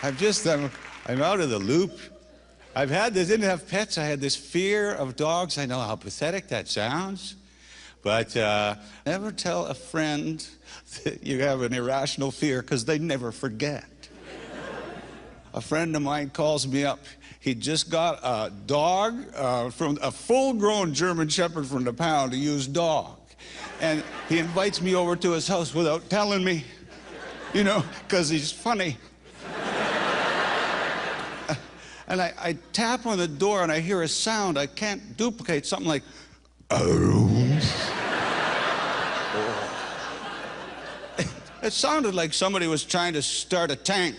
I'm out of the loop. Didn't have pets. I had this fear of dogs. I know how pathetic that sounds. But never tell a friend that you have an irrational fear, because they never forget. A friend of mine calls me up. He just got a dog from a full-grown German Shepherd from the pound, a used dog. And he invites me over to his house without telling me, you know, because he's funny. And I tap on the door and I hear a sound I can't duplicate, something like, oh. It sounded like somebody was trying to start a tank.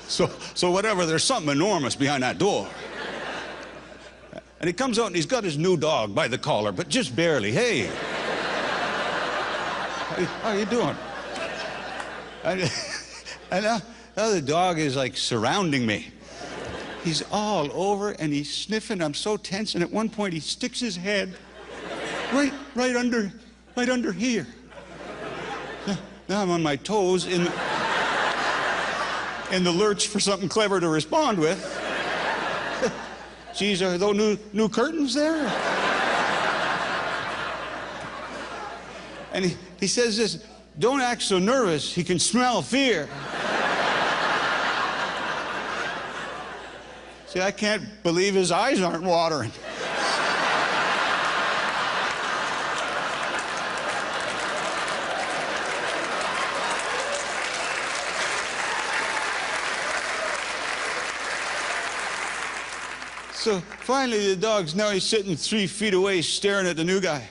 So whatever, there's something enormous behind that door. And he comes out and he's got his new dog by the collar, but just barely. Hey. How you doing? And now the dog is like surrounding me. He's all over and he's sniffing. I'm so tense. And at one point he sticks his head right under here. Now I'm on my toes in the lurch for something clever to respond with. Geez, are those new curtains there? And he says this, don't act so nervous. He can smell fear. See, I can't believe his eyes aren't watering. So finally the dog's now he's sitting 3 feet away staring at the new guy.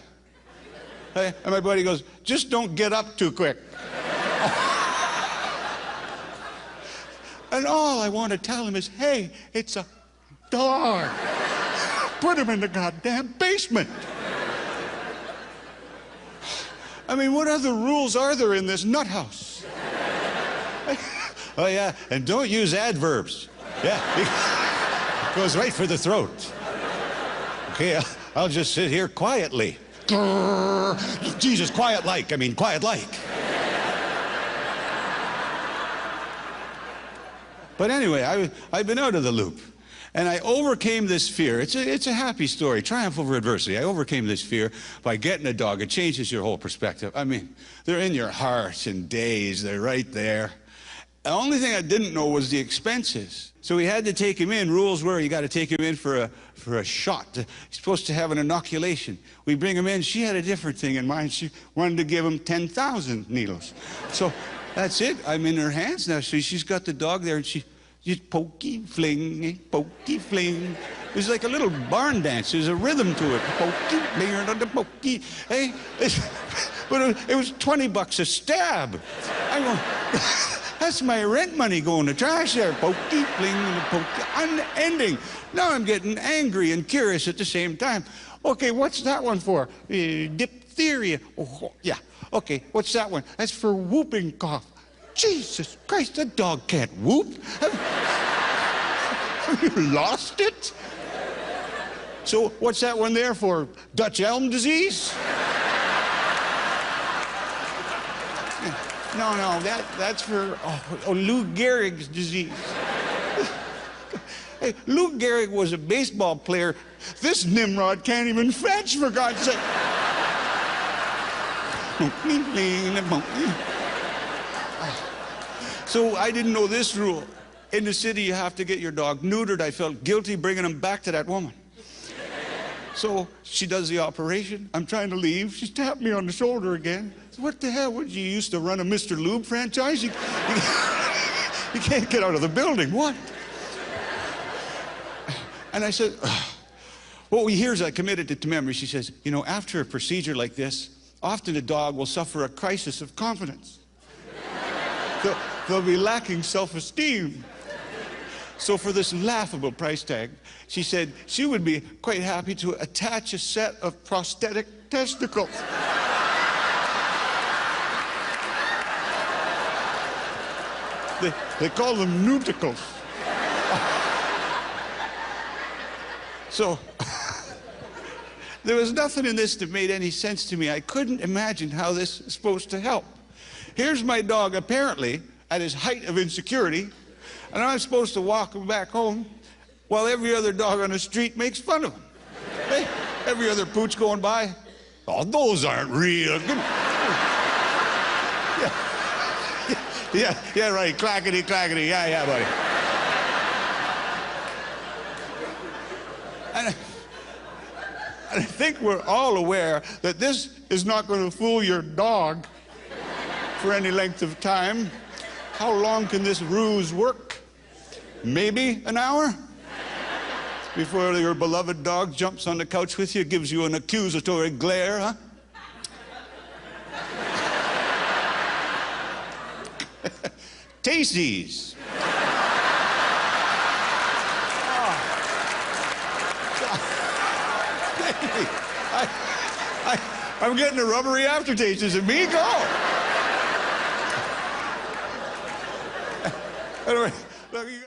And my buddy goes, just don't get up too quick. And all I want to tell him is, hey, it's a dog. Put him in the goddamn basement. I mean, what other rules are there in this nut house? Oh yeah, and don't use adverbs. Yeah. Goes right for the throat. Okay, I'll just sit here quietly. Jesus, quiet like. But anyway, I've been out of the loop. And I overcame this fear. It's a happy story, triumph over adversity. I overcame this fear by getting a dog. It changes your whole perspective. I mean, they're in your heart in days. They're right there. The only thing I didn't know was the expenses. So we had to take him in. Rules were you got to take him in for a shot. He's supposed to have an inoculation. We bring him in. She had a different thing in mind. She wanted to give him 10,000 needles. So that's it. I'm in her hands now. So she's got the dog there, and she's pokey, fling, pokey, fling. It was like a little barn dance. There's a rhythm to it. Pokey, fling, pokey. Hey, but it was $20 a stab. I go, that's my rent money going to trash there. Pokey, fling, pokey, unending. Now I'm getting angry and curious at the same time. Okay, what's that one for? Diphtheria. Oh, yeah. Okay, what's that one? That's for whooping cough. Jesus Christ, the dog can't whoop. Have you lost it? So what's that one there for? Dutch elm disease? No, that's for Lou Gehrig's disease. Hey, Lou Gehrig was a baseball player. This Nimrod can't even fetch, for God's sake. So I didn't know this rule. In the city, you have to get your dog neutered. I felt guilty bringing him back to that woman. So she does the operation. I'm trying to leave. She's tapped me on the shoulder again. So what the hell? What, you used to run a Mr. Lube franchise? You can't get out of the building. What? And I said, what we hear is I committed it to memory. She says, you know, after a procedure like this, often a dog will suffer a crisis of confidence. They'll be lacking self-esteem. So for this laughable price tag, she said she would be quite happy to attach a set of prosthetic testicles. They call them newticles. So there was nothing in this that made any sense to me. I couldn't imagine how this is supposed to help. Here's my dog apparently at his height of insecurity, and I'm supposed to walk him back home while every other dog on the street makes fun of him. Hey, every other pooch going by, oh, those aren't real. Yeah, right, clackety, clackety, yeah, buddy. And I think we're all aware that this is not going to fool your dog for any length of time. How long can this ruse work? Maybe an hour? Before your beloved dog jumps on the couch with you, gives you an accusatory glare, huh? Tasties. I'm getting a rubbery aftertaste. Is it me? Go. Anyway, look, you